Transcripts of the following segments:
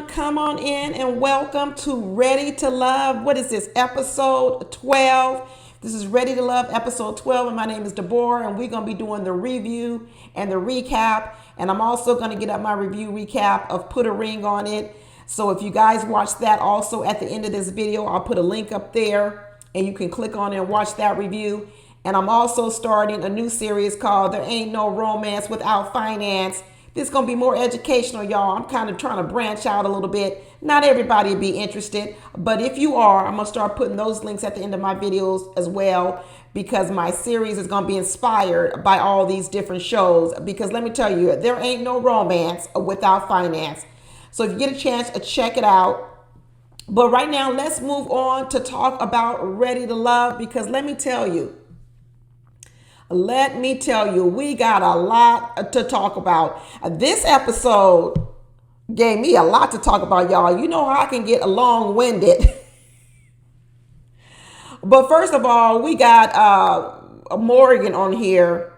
Come on in and welcome to Ready to Love. What is this, episode 12? This is Ready to Love, episode 12, and my name is Deborah, and we're going to be doing the review and the recap, and I'm also going to get up my review recap of Put a Ring on It. So if you guys watch that also at the end of this video, I'll put a link up there, and you can click on it and watch that review. And I'm also starting a new series called There Ain't No Romance Without Finance. This is going to be more educational, y'all. I'm kind of trying to branch out a little bit. Not everybody will be interested, but if you are, I'm going to start putting those links at the end of my videos as well, because my series is going to be inspired by all these different shows. Because let me tell you, there ain't no romance without finance. So if you get a chance, check it out. But right now, let's move on to talk about Ready to Love, because let me tell you, we got a lot to talk about. This episode gave me a lot to talk about, y'all. You know how I can get long-winded. But first of all, we got Morgan on here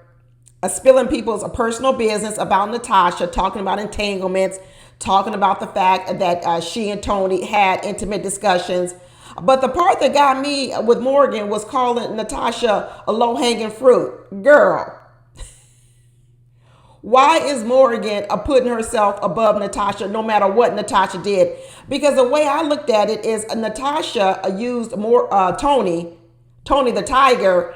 spilling people's personal business about Natasha, talking about entanglements, talking about the fact that she and Tony had intimate discussions. But the part that got me with Morgan was calling Natasha a low-hanging fruit. Girl, why is Morgan putting herself above Natasha no matter what Natasha did? Because the way I looked at it is Natasha used Tony the Tiger,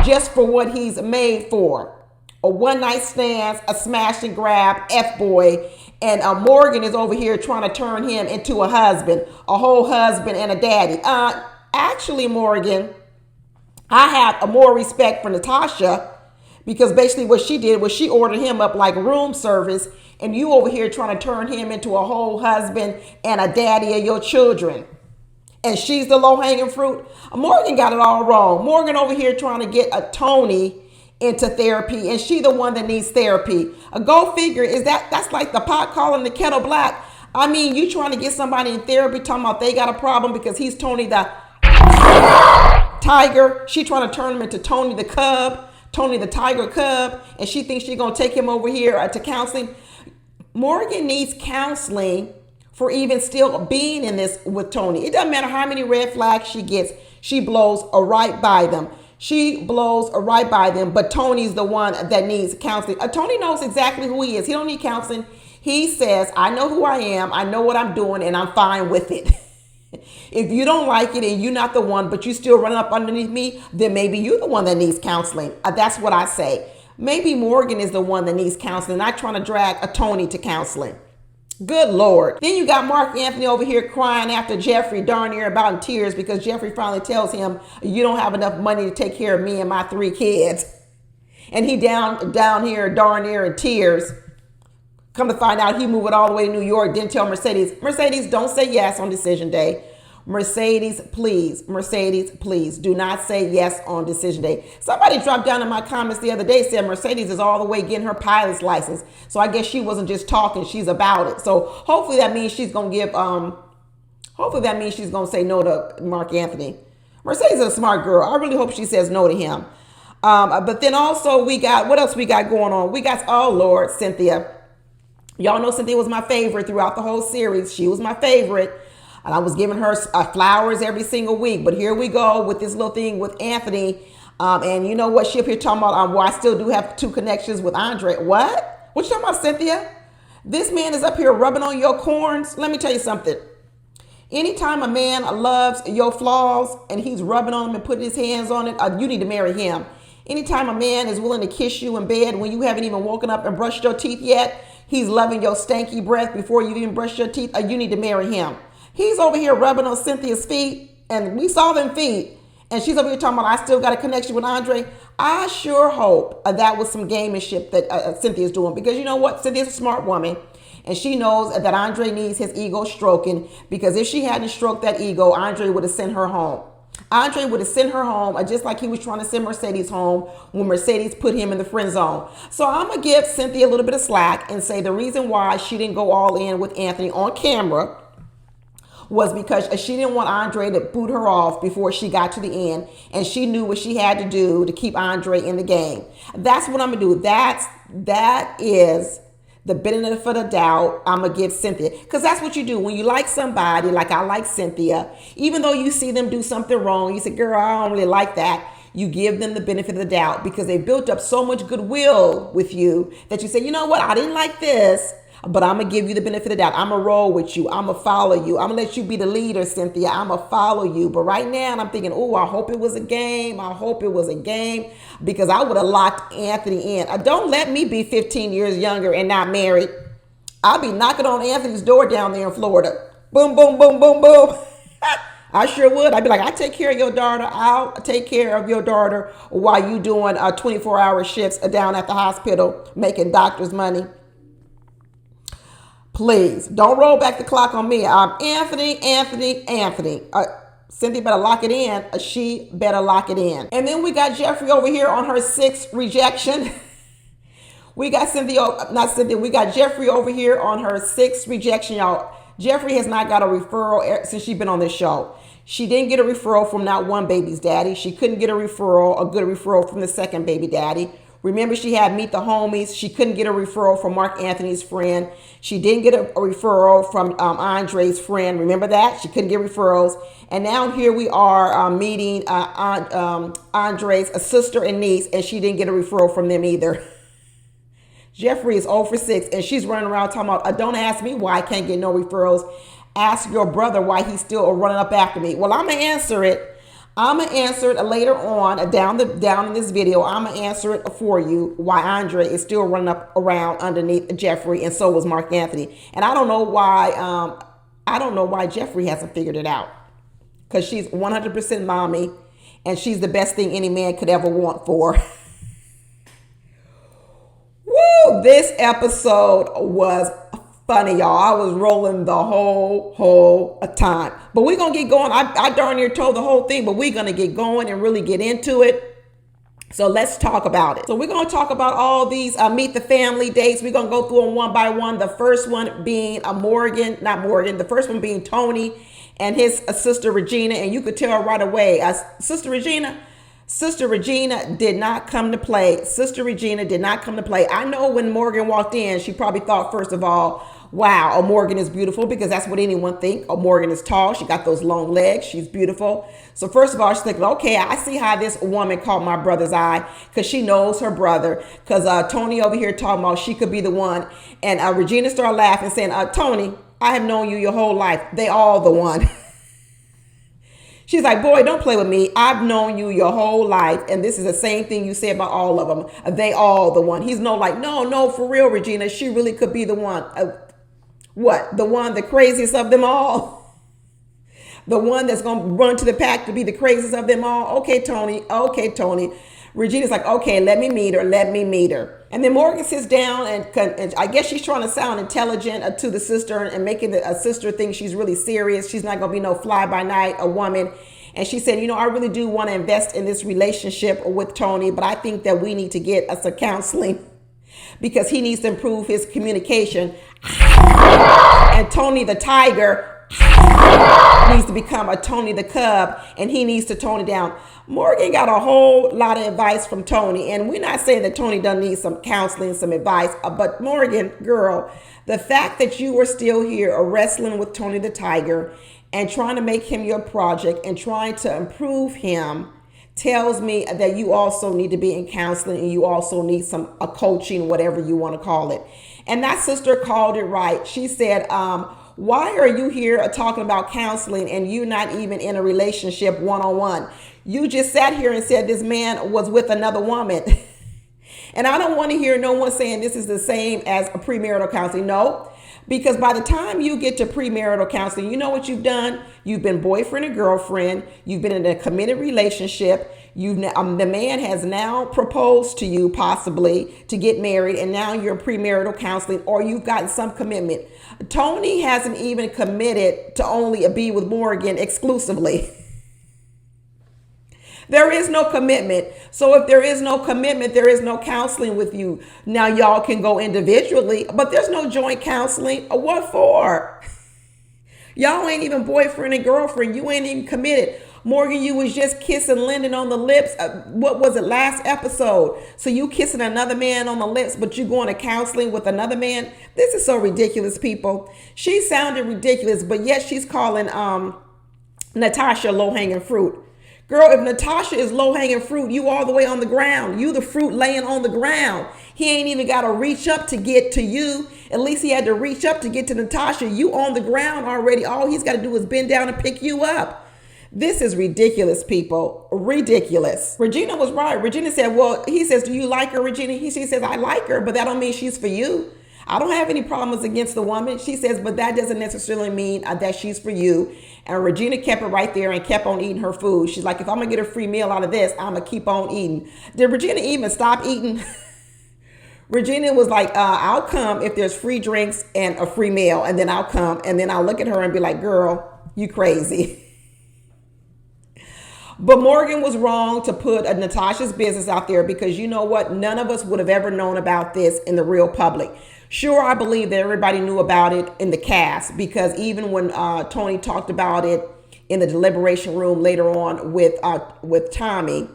just for what he's made for. A one-night stand, a smash and grab, F-boy. And Morgan is over here trying to turn him into a husband, a whole husband and a daddy. Actually, Morgan, I have more respect for Natasha, because basically what she did was she ordered him up like room service, and you over here trying to turn him into a whole husband and a daddy of your children. And she's the low-hanging fruit. Morgan got it all wrong. Morgan over here trying to get a Tony into therapy, and she the one that needs therapy. Go figure. That's like the pot calling the kettle black. I mean, you trying to get somebody in therapy talking about they got a problem because he's Tony the Tiger. She trying to turn him into Tony the Cub, Tony the Tiger Cub, and she thinks she's gonna take him over here to counseling. Morgan needs counseling for even still being in this with Tony. It doesn't matter how many red flags she gets, she blows right by them. She blows right by them, but Tony's the one that needs counseling. Tony knows exactly who he is. He don't need counseling. He says, I know who I am, I know what I'm doing, and I'm fine with it. If you don't like it and you're not the one, but you still running up underneath me, then maybe you're the one that needs counseling. That's what I say. Maybe Morgan is the one that needs counseling, not trying to drag a Tony to counseling. Good Lord. Then you got Mark Anthony over here crying after Jeffrey, darn near about in tears, because Jeffrey finally tells him, you don't have enough money to take care of me and my 3 kids. And he down here darn near in tears. Come to find out he moved all the way to New York, didn't tell Mercedes, don't say yes on decision day. Mercedes, please, do not say yes on decision day. Somebody dropped down in my comments the other day, said Mercedes is all the way getting her pilot's license. So I guess she wasn't just talking, she's about it. So hopefully that means she's going to say no to Mark Anthony. Mercedes is a smart girl. I really hope she says no to him. But then also what else we got going on? We got, oh Lord, Cynthia. Y'all know Cynthia was my favorite throughout the whole series. She was my favorite. And I was giving her flowers every single week. But here we go with this little thing with Anthony. And you know what? She up here talking about, well, I still do have 2 connections with Andre. What? What you talking about, Cynthia? This man is up here rubbing on your corns. Let me tell you something. Anytime a man loves your flaws and he's rubbing on them and putting his hands on it, you need to marry him. Anytime a man is willing to kiss you in bed when you haven't even woken up and brushed your teeth yet, he's loving your stanky breath before you even brush your teeth, you need to marry him. He's over here rubbing on Cynthia's feet, and we saw them feet, and she's over here talking about, I still got a connection with Andre. I sure hope that was some gamemanship that Cynthia's doing, because you know what? Cynthia's a smart woman, and she knows that Andre needs his ego stroking, because if she hadn't stroked that ego, Andre would have sent her home. Andre would have sent her home just like he was trying to send Mercedes home when Mercedes put him in the friend zone. So I'm going to give Cynthia a little bit of slack and say the reason why she didn't go all in with Anthony on camera was because she didn't want Andre to boot her off before she got to the end, and she knew what she had to do to keep Andre in the game. That's what I'm gonna do. That is the benefit of the doubt. I'm going to give Cynthia. Because that's what you do. When you like somebody, like I like Cynthia, even though you see them do something wrong, you say, girl, I don't really like that. You give them the benefit of the doubt because they built up so much goodwill with you that you say, you know what, I didn't like this, but I'm going to give you the benefit of the doubt. I'm going to roll with you. I'm going to follow you. I'm going to let you be the leader, Cynthia. I'm going to follow you. But right now, I'm thinking, oh, I hope it was a game. I hope it was a game because I would have locked Anthony in. Don't let me be 15 years younger and not married. I'll be knocking on Anthony's door down there in Florida. Boom, boom, boom, boom, boom. I sure would. I'd be like, I take care of your daughter. I'll take care of your daughter while you doing 24-hour shifts down at the hospital making doctor's money. Please don't roll back the clock on me. I'm Anthony. Cynthia better lock it in. She better lock it in. And then we got Jeffrey over here on her sixth rejection. We got we got Jeffrey over here on her sixth rejection, y'all. Jeffrey has not got a referral since she's been on this show. She didn't get a referral from not one baby's daddy. She couldn't get a good referral from the second baby daddy. Remember, she had Meet the Homies. She couldn't get a referral from Mark Anthony's friend. She didn't get a referral from Andre's friend. Remember that? She couldn't get referrals. And now here we are meeting Andre's sister and niece, and she didn't get a referral from them either. Jeffrey is 0 for 6, and she's running around talking about, don't ask me why I can't get no referrals. Ask your brother why he's still running up after me. Well, I'm going to answer it. I'm going to answer it later on down in this video. I'm going to answer it for you why Andre is still running up around underneath Jeffrey, and so was Mark Anthony. And I don't know why Jeffrey hasn't figured it out, because she's 100% mommy, and she's the best thing any man could ever want for. Woo! This episode was funny, y'all. I was rolling the whole time. But we're going to get going. I darn near told the whole thing, but we're going to get going and really get into it. So let's talk about it. So we're going to talk about all these Meet the Family dates. We're going to go through them one by one. The first one being the first one being Tony and his sister Regina. And you could tell right away, Sister Regina did not come to play. Sister Regina did not come to play. I know when Morgan walked in, she probably thought, first of all, wow, Morgan is beautiful, because that's what anyone think. Morgan is tall. She got those long legs. She's beautiful. So first of all, she's thinking, okay, I see how this woman caught my brother's eye, because she knows her brother. Because Tony over here talking about she could be the one. And Regina started laughing, saying, Tony, I have known you your whole life. They all the one. She's like, boy, don't play with me. I've known you your whole life. And this is the same thing you say about all of them. They all the one. He's no, for real, Regina. She really could be the one. What? The one, the craziest of them all? The one that's going to run to the pack to be the craziest of them all? Okay, Tony. Regina's like, okay, let me meet her. And then Morgan sits down, and I guess she's trying to sound intelligent to the sister and making the sister think she's really serious. She's not going to be no fly-by-night, a woman. And she said, I really do want to invest in this relationship with Tony, but I think that we need to get us some counseling because he needs to improve his communication. And Tony the tiger needs to become a Tony the cub, and he needs to tone it down. Morgan got a whole lot of advice from Tony, and we're not saying that Tony doesn't need some counseling, some advice, but Morgan, girl, the fact that you were still here wrestling with Tony the tiger and trying to make him your project and trying to improve him tells me that you also need to be in counseling, and you also need some coaching, whatever you want to call it. And that sister called it right. She said, why are you here talking about counseling and you not even in a relationship one-on-one? You just sat here and said this man was with another woman. And I don't want to hear no one saying this is the same as a premarital counseling. No, because by the time you get to premarital counseling, you know what you've done? You've been boyfriend and girlfriend. You've been in a committed relationship. The man has now proposed to you possibly to get married, and now you're in premarital counseling, or you've gotten some commitment. Tony hasn't even committed to only be with Morgan exclusively. There is no commitment. So if there is no commitment, there is no counseling with you. Now y'all can go individually, but there's no joint counseling. What for? Y'all ain't even boyfriend and girlfriend. You ain't even committed. Morgan, you was just kissing Lyndon on the lips. What was it, last episode? So you kissing another man on the lips, but you going to counseling with another man? This is so ridiculous, people. She sounded ridiculous, but yet she's calling Natasha low-hanging fruit. Girl, if Natasha is low-hanging fruit, you all the way on the ground. You the fruit laying on the ground. He ain't even got to reach up to get to you. At least he had to reach up to get to Natasha. You on the ground already. All he's got to do is bend down and pick you up. This is ridiculous, people. Ridiculous. Regina was right. Regina said, well, he says, do you like her, Regina? She says, I like her, but that don't mean she's for you. I don't have any problems against the woman. She says, but that doesn't necessarily mean that she's for you. And Regina kept it right there and kept on eating her food. She's like, if I'm going to get a free meal out of this, I'm going to keep on eating. Did Regina even stop eating? Regina was like, I'll come if there's free drinks and a free meal. And then I'll come. And then I'll look at her and be like, girl, you crazy. But Morgan was wrong to put Natasha's business out there because you know what? None of us would have ever known about this in the real public. Sure, I believe that everybody knew about it in the cast because even when Tony talked about it in the deliberation room later on with Tommy,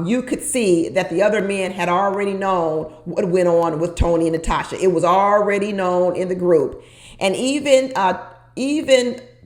you could see that the other men had already known what went on with Tony and Natasha. It was already known in the group. And even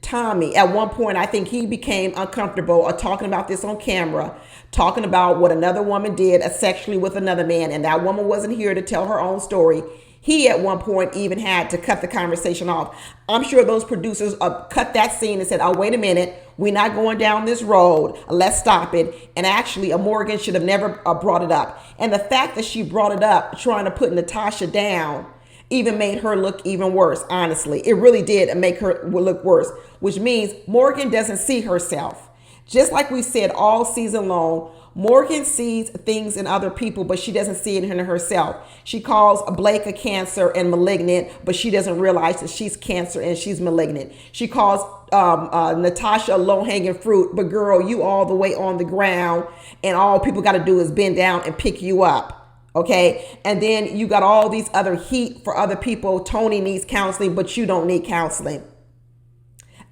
Tommy, at one point, I think he became uncomfortable talking about this on camera, talking about what another woman did sexually with another man. And that woman wasn't here to tell her own story. He at one point even had to cut the conversation off. I'm sure those producers cut that scene and said, oh, wait a minute. We're not going down this road. Let's stop it. And actually, Morgan should have never brought it up. And the fact that she brought it up, trying to put Natasha down, even made her look even worse, honestly. It really did make her look worse, which means Morgan doesn't see herself. Just like we said all season long, Morgan sees things in other people, but she doesn't see it in herself. She calls Blake a cancer and malignant, but she doesn't realize that she's cancer and she's malignant. She calls Natasha low-hanging fruit, but girl, you all the way on the ground, and all people got to do is bend down and pick you up. Okay. And then you got all these other heat for other people. Tony needs counseling, but you don't need counseling.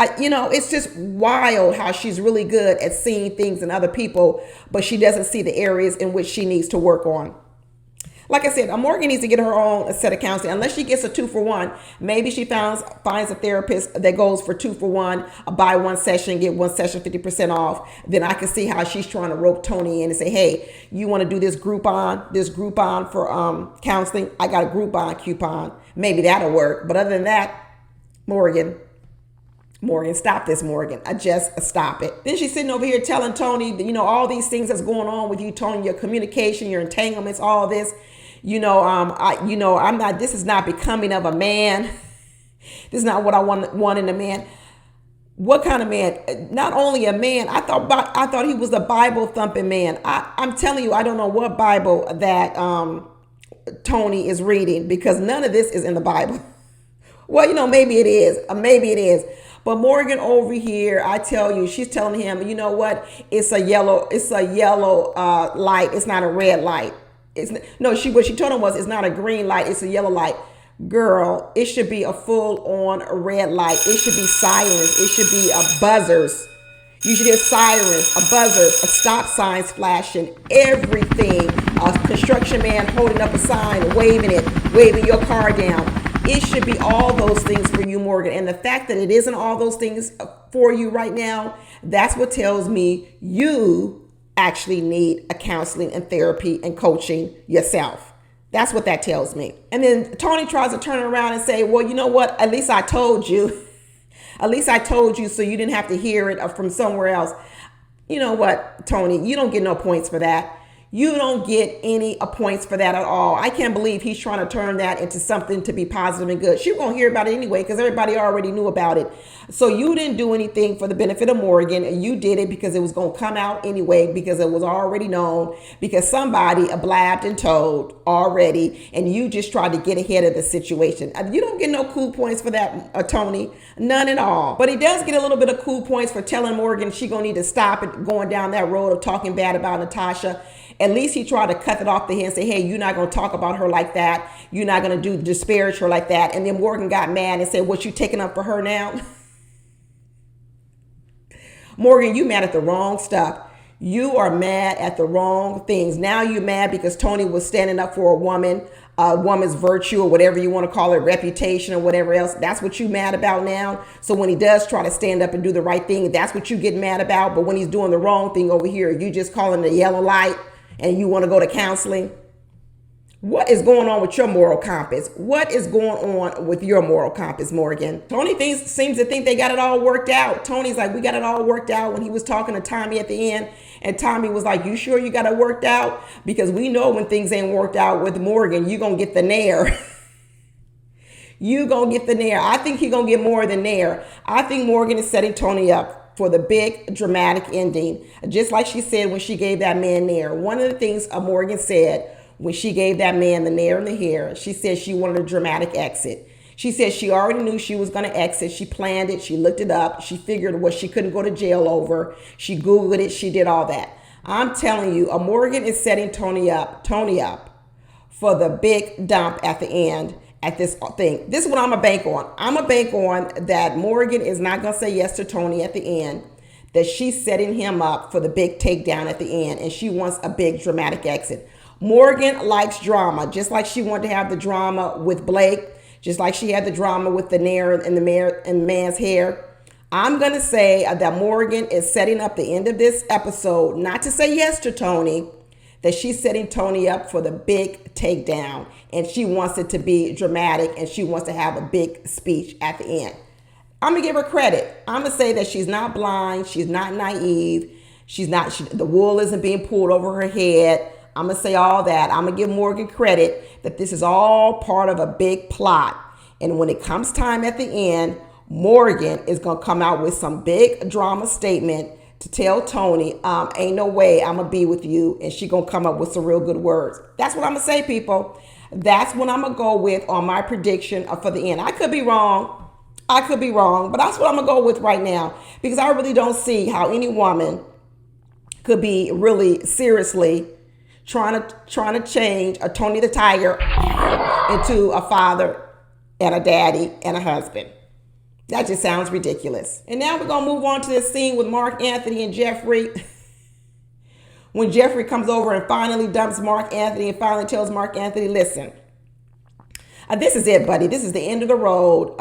It's just wild how she's really good at seeing things in other people, but she doesn't see the areas in which she needs to work on. Like I said, Morgan needs to get her own set of counseling. Unless she gets a 2-for-1, maybe she finds a therapist that goes for 2-for-1, buy one session, get one session 50% off. Then I can see how she's trying to rope Tony in and say, hey, you want to do this Groupon for counseling? I got a Groupon coupon. Maybe that'll work. But other than that, Morgan, stop this, Morgan. I just stop it. Then she's sitting over here telling Tony, all these things that's going on with you, Tony, your communication, your entanglements, all this. I'm not, this is not becoming of a man. This is not what I want in a man. What kind of man? Not only a man, I thought he was a Bible thumping man. I'm telling you, I don't know what Bible that Tony is reading because none of this is in the Bible. Well, maybe it is. Maybe it is. But Morgan over here, I tell you, she's telling him, you know what? It's a yellow light. It's not a red light. What she told him was, it's not a green light. It's a yellow light. Girl, it should be a full-on red light. It should be sirens. It should be buzzers. You should hear sirens, buzzers, stop signs flashing, everything. A construction man holding up a sign, waving your car down. It should be all those things for you, Morgan. And the fact that it isn't all those things for you right now, that's what tells me you actually need a counseling and therapy and coaching yourself. That's what that tells me. And then Tony tries to turn it around and say, well, you know what? At least I told you. At least I told you so you didn't have to hear it from somewhere else. You know what, Tony? You don't get no points for that. You don't get any points for that at all. I can't believe he's trying to turn that into something to be positive and good. She was going to hear about it anyway because everybody already knew about it. So you didn't do anything for the benefit of Morgan. You did it because it was going to come out anyway because it was already known, because somebody blabbed and told already, and you just tried to get ahead of the situation. You don't get no cool points for that, Tony. None at all. But he does get a little bit of cool points for telling Morgan she going to need to stop it going down that road of talking bad about Natasha. At least he tried to cut it off the head and say, hey, you're not going to talk about her like that. You're not going to disparage her like that. And then Morgan got mad and said, what, you taking up for her now? Morgan, you mad at the wrong stuff. You are mad at the wrong things. Now you're mad because Tony was standing up for a woman's virtue, or whatever you want to call it, reputation or whatever else. That's what you mad about now. So when he does try to stand up and do the right thing, that's what you get mad about. But when he's doing the wrong thing over here, you just calling the yellow light and you want to go to counseling. What is going on with your moral compass? What is going on with your moral compass, Morgan? Tony seems to think they got it all worked out. Tony's like, we got it all worked out, when he was talking to Tommy at the end. And Tommy was like, you sure you got it worked out? Because we know when things ain't worked out with Morgan, you going to get the nair. You going to get the nair. I think he going to get more than nair. I think Morgan is setting Tony up for the big dramatic ending. Just like she said when she gave that man nair. One of the things Morgan said when she gave that man the nair in the hair, she said she wanted a dramatic exit. She said she already knew she was going to exit. She planned it. She looked it up. She figured what she couldn't go to jail over. She Googled it. She did all that. I'm telling you, Morgan is setting Tony up for the big dump at the end at this thing. This is what I'm a bank on. I'm a bank on that Morgan is not going to say yes to Tony at the end, that she's setting him up for the big takedown at the end, and she wants a big dramatic exit. Morgan likes drama, just like she wanted to have the drama with Blake, just like she had the drama with the nair and the man's hair. I'm going to say that Morgan is setting up the end of this episode, not to say yes to Tony, that she's setting Tony up for the big takedown, and she wants it to be dramatic, and she wants to have a big speech at the end. I'm going to give her credit. I'm going to say that she's not blind. She's not naive. The wool isn't being pulled over her head. I'm going to say all that. I'm going to give Morgan credit that this is all part of a big plot. And when it comes time at the end, Morgan is going to come out with some big drama statement to tell Tony, ain't no way I'm going to be with you. And she going to come up with some real good words. That's what I'm going to say, people. That's what I'm going to go with on my prediction for the end. I could be wrong, but that's what I'm going to go with right now, because I really don't see how any woman could be really seriously trying to change a Tony the Tiger into a father and a daddy and a husband. That just sounds ridiculous. And now we're going to move on to this scene with Mark Anthony and Jeffrey. When Jeffrey comes over and finally dumps Mark Anthony and finally tells Mark Anthony, listen, this is it, buddy. This is the end of the road.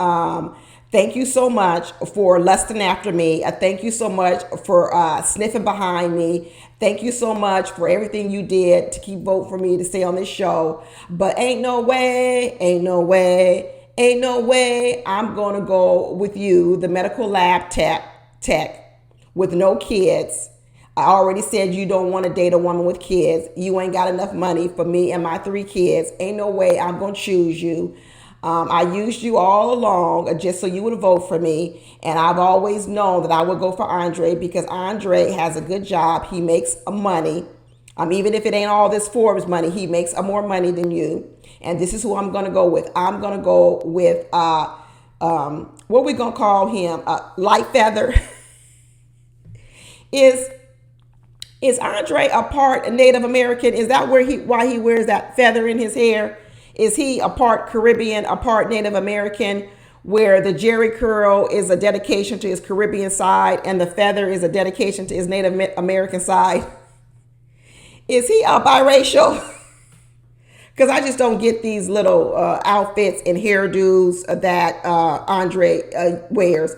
Thank you so much for lusting after me. Thank you so much for sniffing behind me. Thank you so much for everything you did to keep voting for me to stay on this show. But ain't no way I'm going to go with you, the medical lab tech with no kids. I already said you don't want to date a woman with kids. You ain't got enough money for me and my 3 kids. Ain't no way I'm going to choose you. I used you all along just so you would vote for me. And I've always known that I would go for Andre because Andre has a good job. He makes money. Even if it ain't all this Forbes money, he makes more money than you. And this is who I'm going to go with. I'm going to go with, what we going to call him? Light Feather. Is Andre a part Native American? Is that why he wears that feather in his hair? Is he a part Caribbean, a part Native American, where the Jerry curl is a dedication to his Caribbean side and the feather is a dedication to his Native American side? Is he a biracial? Because I just don't get these little outfits and hairdos that Andre wears.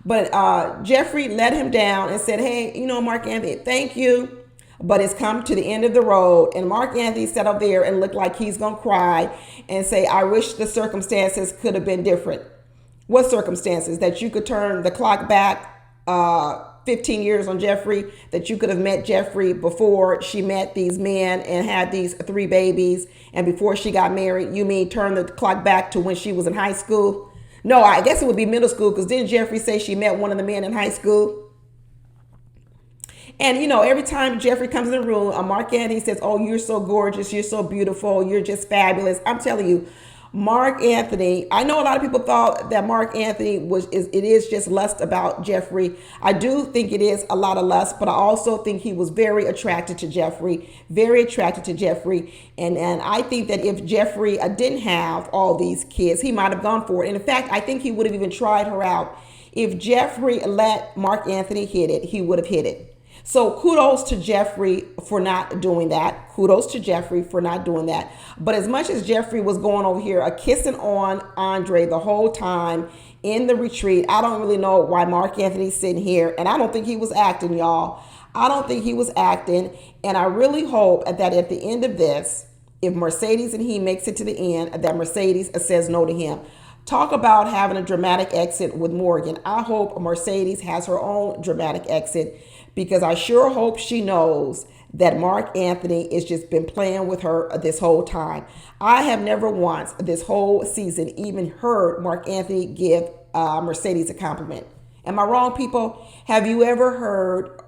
But Jeffrey let him down and said, hey, Mark Anthony, thank you. But it's come to the end of the road. And Mark Anthony sat up there and looked like he's going to cry and say, I wish the circumstances could have been different. What circumstances? That you could turn the clock back 15 years on Jeffrey, that you could have met Jeffrey before she met these men and had these 3 babies. And before she got married, you mean turn the clock back to when she was in high school? No, I guess it would be middle school, because didn't Jeffrey say she met one of the men in high school? And, every time Jeffrey comes in the room, Mark Anthony says, oh, you're so gorgeous. You're so beautiful. You're just fabulous. I'm telling you, Mark Anthony, I know a lot of people thought that Mark Anthony it is just lust about Jeffrey. I do think it is a lot of lust, but I also think he was very attracted to Jeffrey, And I think that if Jeffrey didn't have all these kids, he might have gone for it. And in fact, I think he would have even tried her out. If Jeffrey let Mark Anthony hit it, he would have hit it. So kudos to Jeffrey for not doing that. Kudos to Jeffrey for not doing that. But as much as Jeffrey was going over here, kissing on Andre the whole time in the retreat, I don't really know why Mark Anthony's sitting here. And I don't think he was acting, y'all. I don't think he was acting. And I really hope that at the end of this, if Mercedes and he makes it to the end, that Mercedes says no to him. Talk about having a dramatic exit with Morgan. I hope Mercedes has her own dramatic exit, because I sure hope she knows that Mark Anthony has just been playing with her this whole time. I have never once this whole season even heard Mark Anthony give Mercedes a compliment. Am I wrong, people? Have you ever heard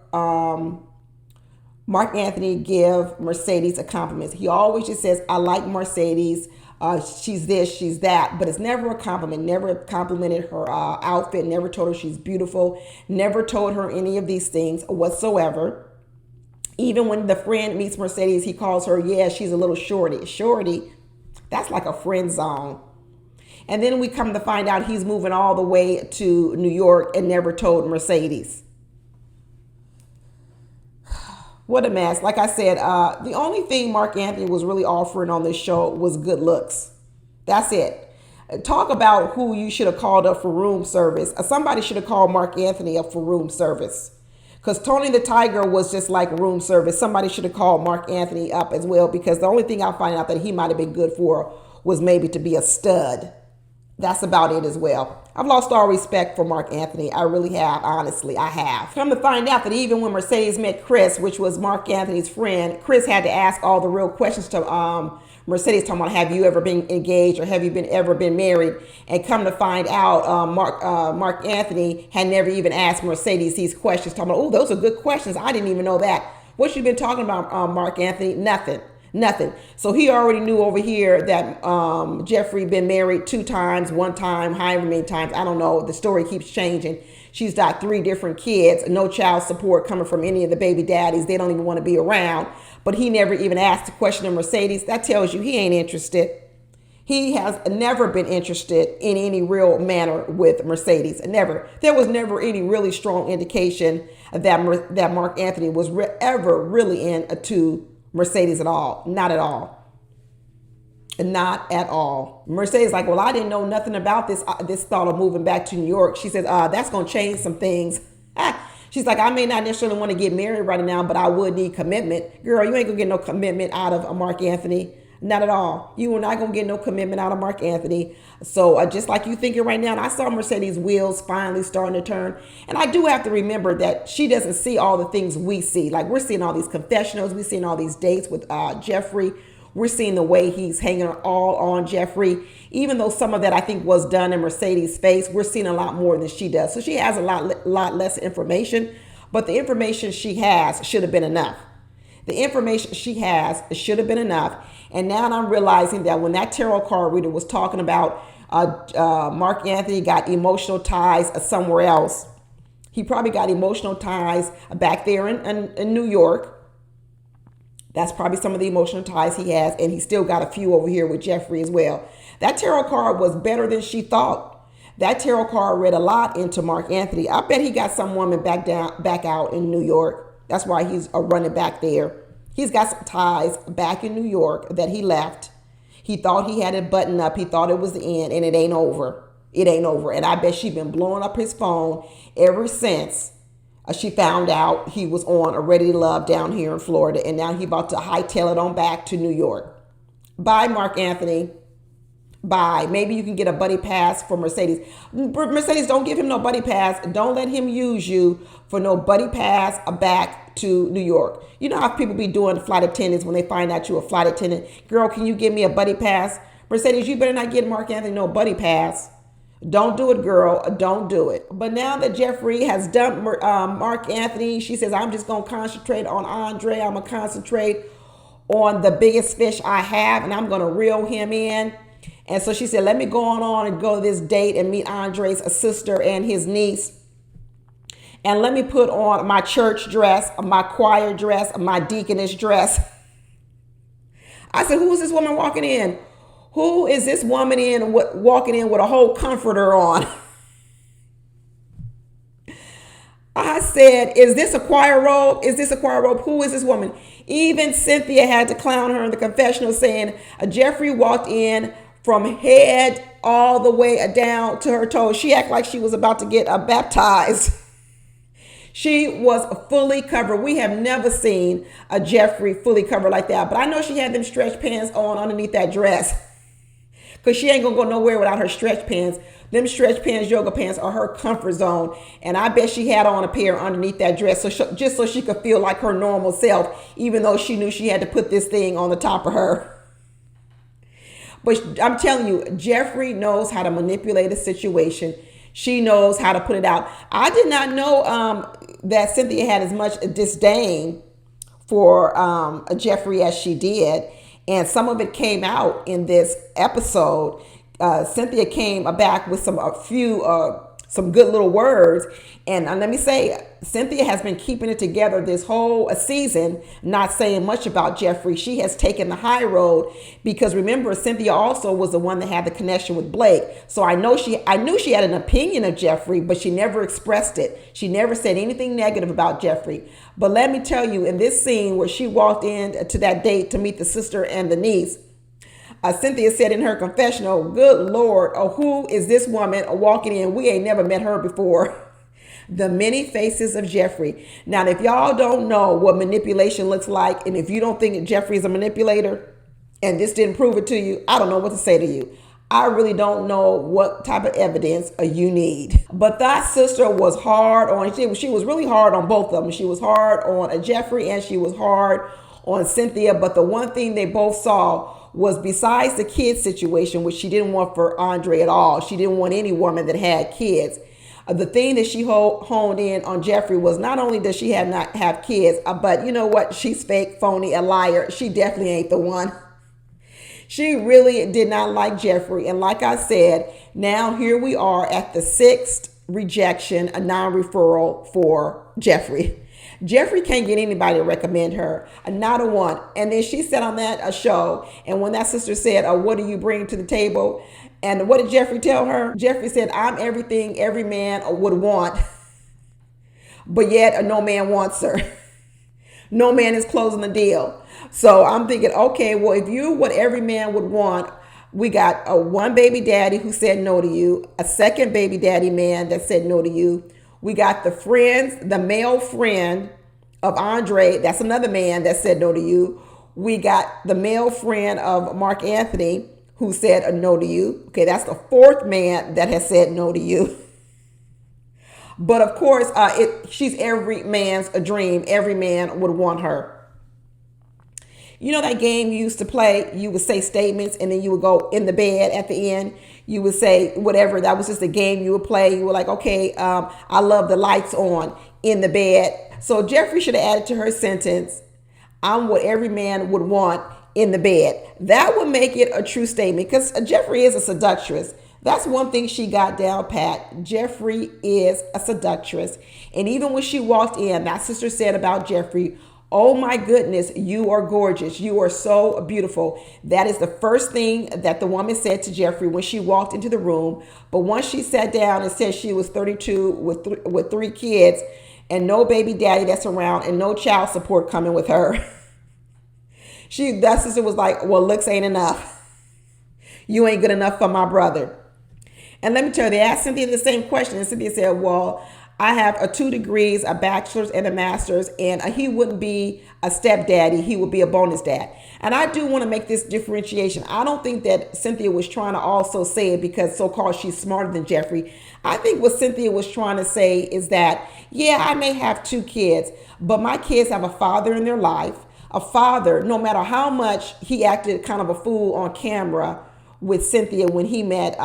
Mark Anthony give Mercedes a compliment? He always just says, I like Mercedes. She's this, she's that, but it's never a compliment. Never complimented her outfit, never told her she's beautiful, never told her any of these things whatsoever. Even when the friend meets Mercedes, he calls her, yeah, she's a little shorty. Shorty, that's like a friend zone. And then we come to find out he's moving all the way to New York and never told Mercedes. What a mess. Like I said, the only thing Mark Anthony was really offering on this show was good looks. That's it. Talk about who you should have called up for room service. Somebody should have called Mark Anthony up for room service. Because Tony the Tiger was just like room service. Somebody should have called Mark Anthony up as well, because the only thing I find out that he might have been good for was maybe to be a stud. That's about it as well. I've lost all respect for Mark Anthony. I really have. Honestly, I have. Come to find out that even when Mercedes met Chris, which was Mark Anthony's friend, Chris had to ask all the real questions to Mercedes, talking about, have you ever been engaged or have you ever been married? And come to find out, Mark Anthony had never even asked Mercedes these questions, talking about, oh, those are good questions. I didn't even know that. What you been talking about, Mark Anthony? Nothing. So he already knew over here that Jeffrey been married 2 times, 1 time, however many times. I don't know. The story keeps changing. She's got 3 different kids, no child support coming from any of the baby daddies. They don't even want to be around. But he never even asked the question of Mercedes. That tells you he ain't interested. He has never been interested in any real manner with Mercedes. Never. There was never any really strong indication that Mark Anthony was ever really into Mercedes at all. Not at all. Not at all. Mercedes like, well, I didn't know nothing about this thought of moving back to New York. She says, that's going to change some things. She's like, I may not necessarily want to get married right now, but I would need commitment. Girl, you ain't going to get no commitment out of Mark Anthony. Not at all. You are not going to get no commitment out of Mark Anthony. So just like you thinking right now, and I saw Mercedes' wheels finally starting to turn. And I do have to remember that she doesn't see all the things we see. Like, we're seeing all these confessionals. We're seeing all these dates with Jeffrey. We're seeing the way he's hanging all on Jeffrey. Even though some of that I think was done in Mercedes' face, we're seeing a lot more than she does. So she has a lot less information, but the information she has should have been enough. The information she has should have been enough. And now I'm realizing that when that tarot card reader was talking about Mark Anthony got emotional ties somewhere else, he probably got emotional ties back there in New York. That's probably some of the emotional ties he has. And he still got a few over here with Jeffrey as well. That tarot card was better than she thought. That tarot card read a lot into Mark Anthony. I bet he got some woman back out in New York. That's why he's running back there. He's got some ties back in New York that he left. He thought he had it buttoned up. He thought it was the end, and it ain't over. It ain't over. And I bet she been blowing up his phone ever since she found out he was on a Ready to Love down here in Florida. And now he about to hightail it on back to New York. Bye, Mark Anthony. Bye. Maybe you can get a buddy pass for Mercedes. Mercedes, don't give him no buddy pass. Don't let him use you for no buddy pass back to New York. You know how people be doing flight attendants when they find out you're a flight attendant. Girl, can you give me a buddy pass? Mercedes, you better not get Mark Anthony no buddy pass. Don't do it, girl. Don't do it. But now that Jeffrey has dumped Mark Anthony, she says, I'm just going to concentrate on Andre. I'm going to concentrate on the biggest fish I have, and I'm going to reel him in. And so she said, let me go on and go to this date and meet Andre's sister and his niece. And let me put on my church dress, my choir dress, my deaconess dress. I said, who is this woman walking in? Who is this woman walking in with a whole comforter on? I said, is this a choir robe? Is this a choir robe? Who is this woman? Even Cynthia had to clown her in the confessional, saying Jeffrey walked in from head all the way down to her toes. She acted like she was about to get baptized. She was fully covered. We have never seen a Jeffrey fully covered like that. But I know she had them stretch pants on underneath that dress, because she ain't going to go nowhere without her stretch pants. Them stretch pants, yoga pants, are her comfort zone. And I bet she had on a pair underneath that dress, just so she could feel like her normal self, even though she knew she had to put this thing on the top of her. But I'm telling you, Jeffrey knows how to manipulate a situation. She knows how to put it out. I did not know that Cynthia had as much disdain for Jeffrey as she did. And some of it came out in this episode. Cynthia came back with some good little words. And let me say, Cynthia has been keeping it together this whole season, not saying much about Jeffrey. She has taken the high road, because remember, Cynthia also was the one that had the connection with Blake. So I knew she had an opinion of Jeffrey, but she never expressed it. She never said anything negative about Jeffrey. But let me tell you, in this scene where she walked in to that date to meet the sister and the niece, Cynthia said in her confessional, good Lord, who is this woman walking in? We ain't never met her before. The many faces of Jeffrey. Now, if y'all don't know what manipulation looks like, and if you don't think Jeffrey is a manipulator, and this didn't prove it to you, I don't know what to say to you. I really don't know what type of evidence you need. But that sister was hard on, she was really hard on both of them. She was hard on Jeffrey, and she was hard on Cynthia. But the one thing they both saw was, besides the kid situation, which she didn't want for Andre at all, she didn't want any woman that had kids. The thing that she honed in on Jeffrey was, not only does she not have kids, but you know what? She's fake, phony, a liar. She definitely ain't the one. She really did not like Jeffrey. And like I said, now here we are at the 6th rejection, a non-referral for Jeffrey. Jeffrey can't get anybody to recommend her, not a one. And then she said on that show, and when that sister said, what do you bring to the table? And what did Jeffrey tell her? Jeffrey said, I'm everything every man would want, but yet no man wants her. No man is closing the deal. So I'm thinking, okay, well, if you what every man would want, we got one baby daddy who said no to you, a second baby daddy man that said no to you. We got the male friend of Andre, that's another man that said no to you. We got the male friend of Mark Anthony who said no to you. Okay, that's the 4th man that has said no to you. But of course, she's every man's dream. Every man would want her. You know that game you used to play? You would say statements and then you would go in the bed at the end. You would say whatever. That was just a game you would play. You were like, okay, I love the lights on in the bed. So Jeffrey should have added to her sentence, I'm what every man would want in the bed. That would make it a true statement, because Jeffrey is a seductress. That's one thing she got down pat. Jeffrey is a seductress. And even when she walked in, that sister said about Jeffrey, oh my goodness, you are gorgeous. You are so beautiful. That is the first thing that the woman said to Jeffrey when she walked into the room. But once she sat down and said she was 32 with 3 kids and no baby daddy that's around and no child support coming with her, that sister was like, well, looks ain't enough. You ain't good enough for my brother. And let me tell you, they asked Cynthia the same question. And Cynthia said, well, I have 2 degrees, a bachelor's and a master's, and he wouldn't be a stepdaddy. He would be a bonus dad. And I do want to make this differentiation. I don't think that Cynthia was trying to also say it because so-called she's smarter than Jeffrey. I think what Cynthia was trying to say is that, yeah, I may have 2 kids, but my kids have a father in their life. A father, no matter how much he acted kind of a fool on camera with Cynthia when he met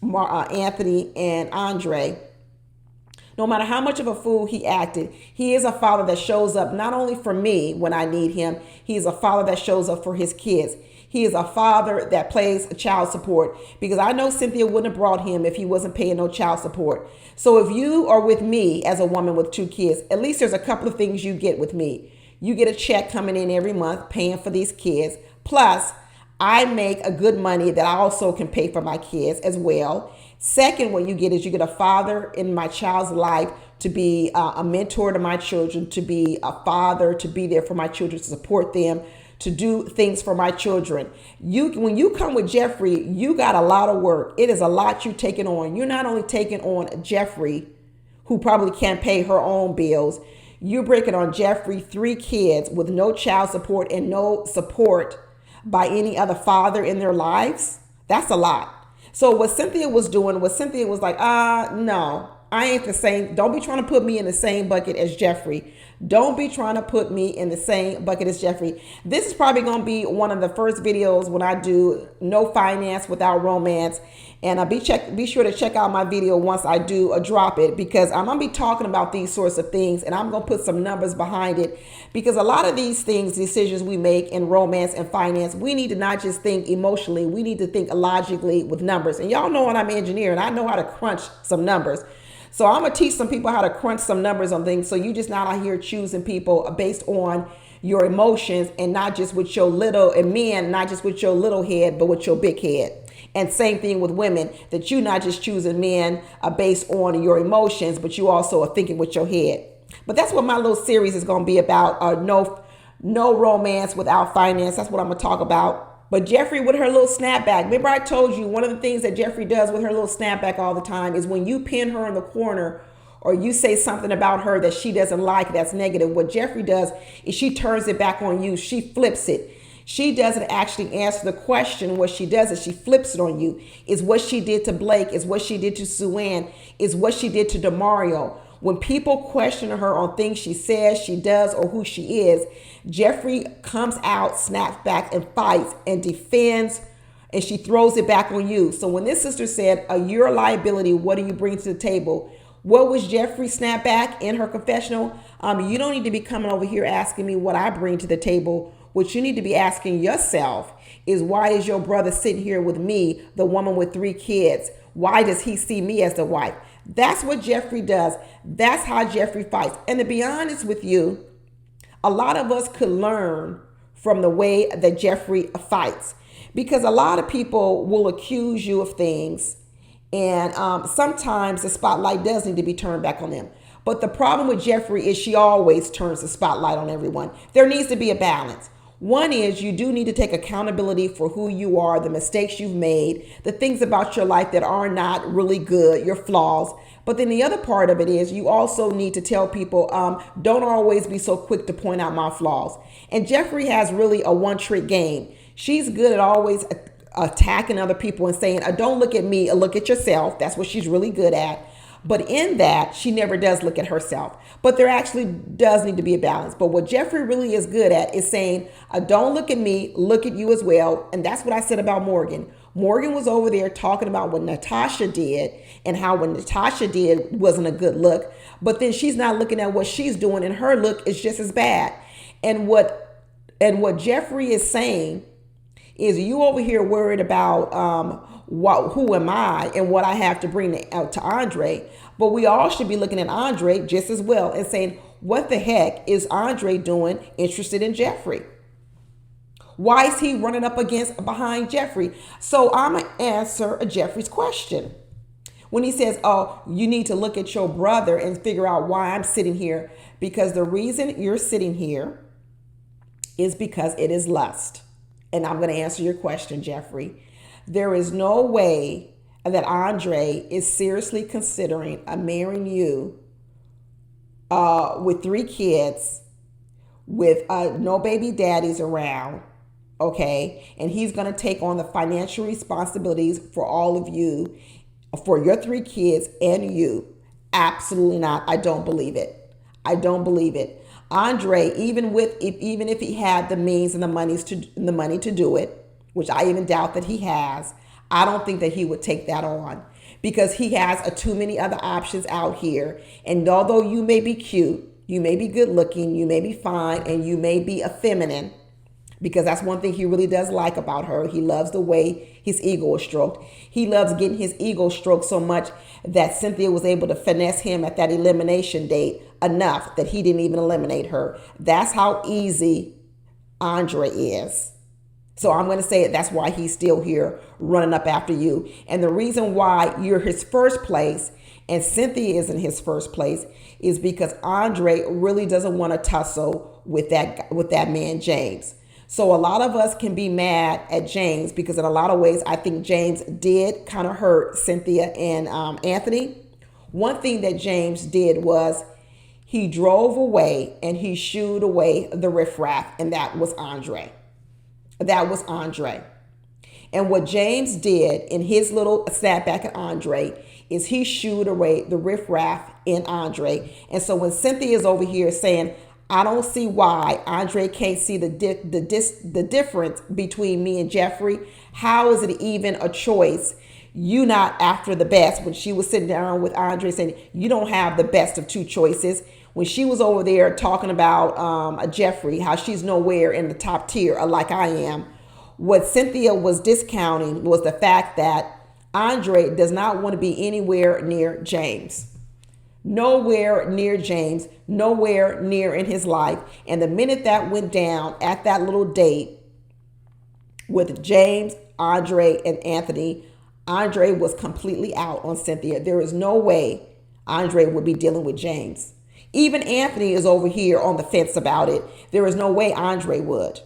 Anthony and Andre, no matter how much of a fool he acted, he is a father that shows up not only for me when I need him, he's a father that shows up for his kids. He is a father that pays child support, because I know Cynthia wouldn't have brought him if he wasn't paying no child support. So if you are with me as a woman with 2 kids, at least there's a couple of things you get with me. You get a check coming in every month paying for these kids. Plus, I make a good money that I also can pay for my kids as well. Second, what you get is you get a father in my child's life to be a mentor to my children, to be a father, to be there for my children, to support them, to do things for my children. When you come with Jeffrey, you got a lot of work. It is a lot you taking on. You're not only taking on Jeffrey, who probably can't pay her own bills. You're breaking on Jeffrey, 3 kids with no child support and no support by any other father in their lives. That's a lot. So what Cynthia was doing was Cynthia was like, no, I ain't the same. Don't be trying to put me in the same bucket as Jeffrey. Don't be trying to put me in the same bucket as Jeffrey. This is probably going to be one of the first videos when I do no finance without romance. And be sure to check out my video once I do drop it, because I'm going to be talking about these sorts of things, and I'm going to put some numbers behind it, because a lot of these things, decisions we make in romance and finance, we need to not just think emotionally. We need to think logically with numbers. And y'all know I'm an engineer and I know how to crunch some numbers. So I'm going to teach some people how to crunch some numbers on things. So you just not out here choosing people based on your emotions, and not just with your little, and men, not just with your little head, but with your big head. And same thing with women, that you not just choosing men based on your emotions, but you also are thinking with your head. But that's what my little series is going to be about. No romance without finance. That's what I'm going to talk about. But Jeffrey with her little snapback. Remember I told you one of the things that Jeffrey does with her little snapback all the time is when you pin her in the corner, or you say something about her that she doesn't like, that's negative. What Jeffrey does is she turns it back on you. She flips it. She doesn't actually answer the question. What she does is she flips it on you. Is what she did to Blake, is what she did to Sue-Ann, is what she did to DeMario. When people question her on things she says, she does, or who she is, Jeffrey comes out, snaps back, and fights and defends, and she throws it back on you. So when this sister said, you're a liability, what do you bring to the table? What was Jeffrey's snapback in her confessional? You don't need to be coming over here asking me what I bring to the table. What you need to be asking yourself is, why is your brother sitting here with me, the woman with 3 kids? Why does he see me as the wife? That's what Jeffrey does. That's how Jeffrey fights. And to be honest with you, a lot of us could learn from the way that Jeffrey fights, because a lot of people will accuse you of things, and sometimes the spotlight does need to be turned back on them. But the problem with Jeffrey is she always turns the spotlight on everyone. There needs to be a balance. One is, you do need to take accountability for who you are, the mistakes you've made, the things about your life that are not really good, your flaws. But then the other part of it is, you also need to tell people, don't always be so quick to point out my flaws. And Jeffrey has really a one-trick game. She's good at always attacking other people and saying, don't look at me, look at yourself. That's what she's really good at. But in that, she never does look at herself. But there actually does need to be a balance. But what Jeffrey really is good at is saying, don't look at me, look at you as well. And that's what I said about Morgan. Morgan was over there talking about what Natasha did, and how what Natasha did wasn't a good look. But then she's not looking at what she's doing, and her look is just as bad. And what Jeffrey is saying is, you over here worried about who am I and what I have to bring to Andre. But we all should be looking at Andre just as well and saying, what the heck is Andre doing interested in Jeffrey? Why is he running up behind Jeffrey? So I'm going to answer Jeffrey's question. When he says, you need to look at your brother and figure out why I'm sitting here. Because the reason you're sitting here is because it is lust. And I'm going to answer your question, Jeffrey. There is no way that Andre is seriously considering marrying you with 3 kids, with no baby daddies around, okay? And he's going to take on the financial responsibilities for all of you, for your 3 kids and you. Absolutely not. I don't believe it. I don't believe it. Andre, even if he had the means and the money to do it, which I even doubt that he has, I don't think that he would take that on, because he has too many other options out here. And although you may be cute, you may be good looking, you may be fine, and you may be feminine, because that's one thing he really does like about her. He loves the way his ego is stroked. He loves getting his ego stroked so much that Cynthia was able to finesse him at that elimination date enough that he didn't even eliminate her. That's how easy Andre is. So I'm going to say that's why he's still here running up after you. And the reason why you're his first place and Cynthia isn't his first place is because Andre really doesn't want to tussle with that man, James. So a lot of us can be mad at James because in a lot of ways, I think James did kind of hurt Cynthia and Anthony. One thing that James did was he drove away and he shooed away the riffraff, and that was Andre. That was Andre. And what James did in his little snapback at Andre is he shooed away the riffraff in Andre. And so when Cynthia's over here saying, I don't see why Andre can't see the difference between me and Jeffrey, how is it even a choice? You not after the best. When she was sitting down with Andre saying, you don't have the best of two choices. When she was over there talking about Jeffrey, how she's nowhere in the top tier like I am. What Cynthia was discounting was the fact that Andre does not want to be anywhere near James. Nowhere near James, nowhere near in his life. And the minute that went down at that little date with James, Andre, and Anthony, Andre was completely out on Cynthia. There is no way Andre would be dealing with James. Even Anthony is over here on the fence about it. There is no way Andre would.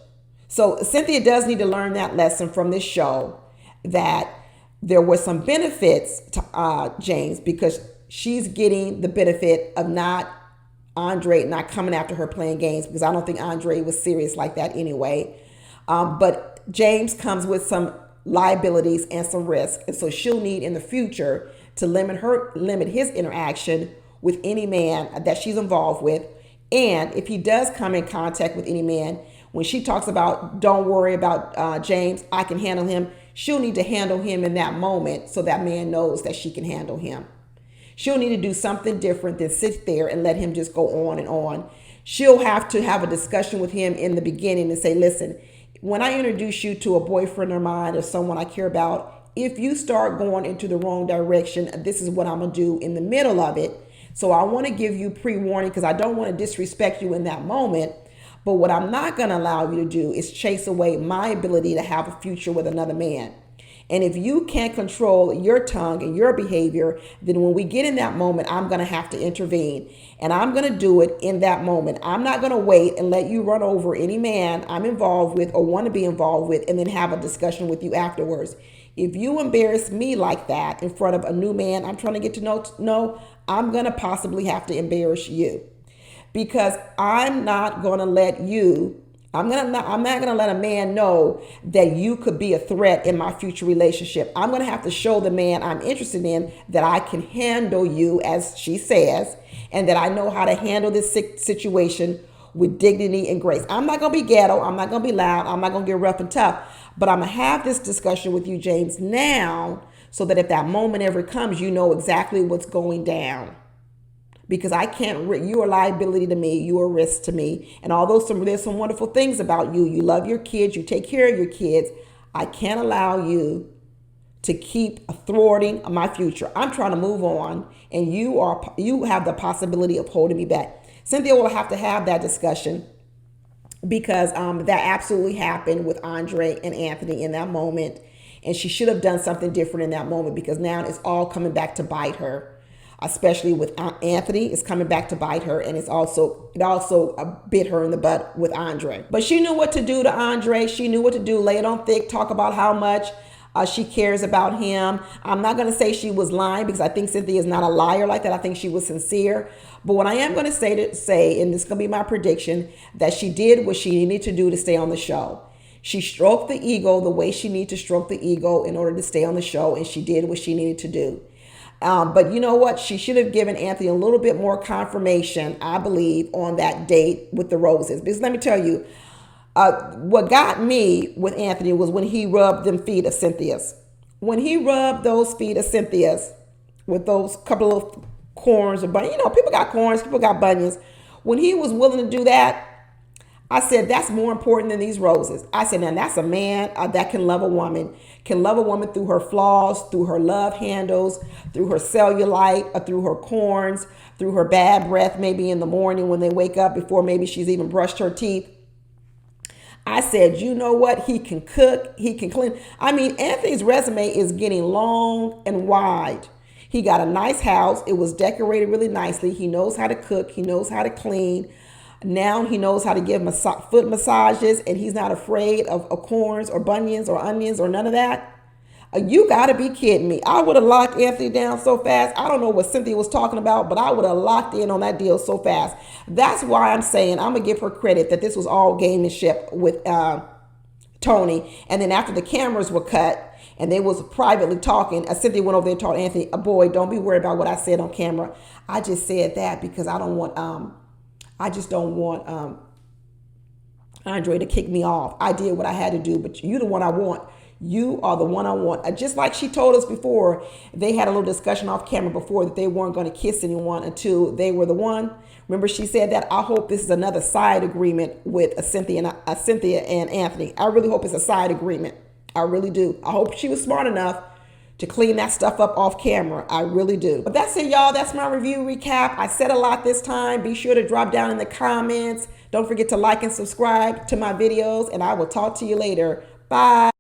So Cynthia does need to learn that lesson from this show, that there were some benefits to James because she's getting the benefit of Andre not coming after her playing games, because I don't think Andre was serious like that anyway. But James comes with some liabilities and some risk. And so she'll need in the future to limit his interaction with any man that she's involved with. And if he does come in contact with any man, when she talks about don't worry about James, I can handle him, she'll need to handle him in that moment so that man knows that she can handle him. She'll need to do something different than sit there and let him just go on and on. She'll have to have a discussion with him in the beginning and say, listen, when I introduce you to a boyfriend of mine or someone I care about, if you start going into the wrong direction, this is what I'm going to do in the middle of it. So I want to give you pre-warning because I don't want to disrespect you in that moment. But what I'm not going to allow you to do is chase away my ability to have a future with another man. And if you can't control your tongue and your behavior, then when we get in that moment, I'm going to have to intervene. And I'm going to do it in that moment. I'm not going to wait and let you run over any man I'm involved with or want to be involved with and then have a discussion with you afterwards. If you embarrass me like that in front of a new man I'm trying to get to know, I'm going to possibly have to embarrass you. Because I'm not going to let you, I'm not going to let a man know that you could be a threat in my future relationship. I'm going to have to show the man I'm interested in that I can handle you, as she says, and that I know how to handle this situation with dignity and grace. I'm not going to be ghetto. I'm not going to be loud. I'm not going to get rough and tough. But I'm going to have this discussion with you, James, now, so that if that moment ever comes, you know exactly what's going down. Because I can't, you're a liability to me, you're a risk to me. And although there's some wonderful things about you, you love your kids, you take care of your kids, I can't allow you to keep thwarting my future. I'm trying to move on, and you have the possibility of holding me back. Cynthia will have to have that discussion because that absolutely happened with Andre and Anthony in that moment. And she should have done something different in that moment because now it's all coming back to bite her. Especially with Anthony, it's coming back to bite her, and it also bit her in the butt with Andre. But she knew what to do to Andre. She knew what to do. Lay it on thick. Talk about how much she cares about him. I'm not going to say she was lying because I think Cynthia is not a liar like that. I think she was sincere. But what I am going to say, and this is going to be my prediction, that she did what she needed to do to stay on the show. She stroked the ego the way she needed to stroke the ego in order to stay on the show, and she did what she needed to do. But you know what? She should have given Anthony a little bit more confirmation, I believe, on that date with the roses. Because let me tell you, what got me with Anthony was when he rubbed them feet of Cynthia's. When he rubbed those feet of Cynthia's with those couple of corns or bunions, people got corns, people got bunions. When he was willing to do that, I said, that's more important than these roses. I said, now that's a man that can love a woman through her flaws, through her love handles, through her cellulite, through her corns, through her bad breath, maybe in the morning when they wake up before maybe she's even brushed her teeth. I said, you know what? He can cook. He can clean. I mean, Anthony's resume is getting long and wide. He got a nice house. It was decorated really nicely. He knows how to cook. He knows how to clean. Now he knows how to give foot massages, and he's not afraid of corns or bunions or onions or none of that. You got to be kidding me. I would have locked Anthony down so fast. I don't know what Cynthia was talking about, but I would have locked in on that deal so fast. That's why I'm saying I'm going to give her credit that this was all gamemanship with Tony. And then after the cameras were cut and they was privately talking, Cynthia went over there and told Anthony, boy, don't be worried about what I said on camera. I just said that because I just don't want Andre to kick me off. I did what I had to do, but you're the one I want. You are the one I want. Just like she told us before, they had a little discussion off camera before that they weren't going to kiss anyone until they were the one. Remember, she said that. I hope this is another side agreement with Cynthia and Anthony. I really hope it's a side agreement. I really do. I hope she was smart enough to clean that stuff up off camera. I really do. But that's it, y'all. That's my review recap. I said a lot this time. Be sure to drop down in the comments. Don't forget to like and subscribe to my videos, and I will talk to you later. Bye.